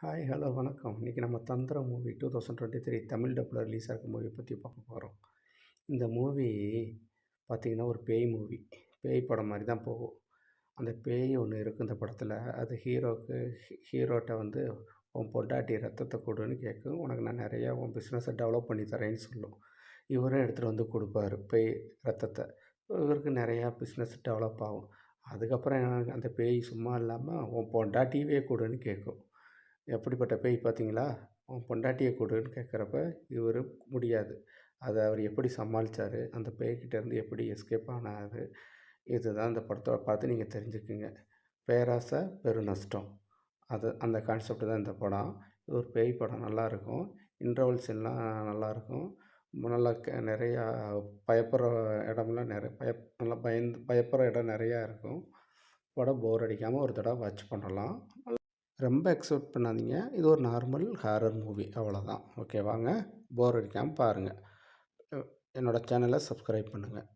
Hi, hello, வணக்கம். இன்றைக்கி நம்ம தந்திரம் மூவி 2023 தமிழ் டப்பில் ரிலீஸ் ஆகிற மூவி பற்றி பார்க்க போகிறோம். இந்த மூவி பார்த்திங்கன்னா ஒரு பேய் மூவி. பேய் படம் மாதிரி தான் போகும். அந்த பேய் ஒன்று இருக்கும் இந்த படத்தில். அது ஹீரோட்ட வந்து உன் பொண்டாட்டி ரத்தத்தை கொடுன்னு கேட்கும். உனக்கு நான் நிறையா உன் பிஸ்னஸை டெவலப் பண்ணி தரேன்னு சொல்லும். இவரும் எடுத்துகிட்டு வந்து கொடுப்பாரு பேய் ரத்தத்தை. இவருக்கு நிறையா பிஸ்னஸ் டெவலப் ஆகும். அதுக்கப்புறம் அந்த பேய் சும்மா இல்லாமல் உன் பொண்டாட்டியவே கொடுன்னு கேட்கும். எப்படிப்பட்ட பேய் பார்த்தீங்களா? உன் பொண்டாட்டிய குடுன்னு கேட்குறப்ப, இவரு முடியாது. அத அவர் எப்படி சமாளிச்சாரு? அந்த பேய்கிட்டேருந்து எப்படி எஸ்கேப் ஆனாரு? இதுதான் இந்த படத்தோட பார்த்து நீங்க தெரிஞ்சுக்கங்க. பேராசை பெருநஷ்டம். அந்த கான்செப்ட் தான் இந்த படம். இது ஒரு பேய் படம் நல்லாயிருக்கும். இன்டர்வல் சீன்லாம் நல்லாயிருக்கும். நல்லா நிறையா பயப்படுற இடம்லாம் நல்லா பயப்படுற இடம் நிறையா இருக்கும். படம் போர் அடிக்காம ஒரு தடவ வாட்ச் பண்ணலாம். ரொம்ப எக்ஸ்பெக்ட் பண்ணாதீங்க. இது ஒரு நார்மல் ஹாரர் மூவி அவ்வளோதான். ஓகேவாங்க. போர் அடிக்காமல் பாருங்கள். என்னோடய சேனலை சப்ஸ்கிரைப் பண்ணுங்கள்.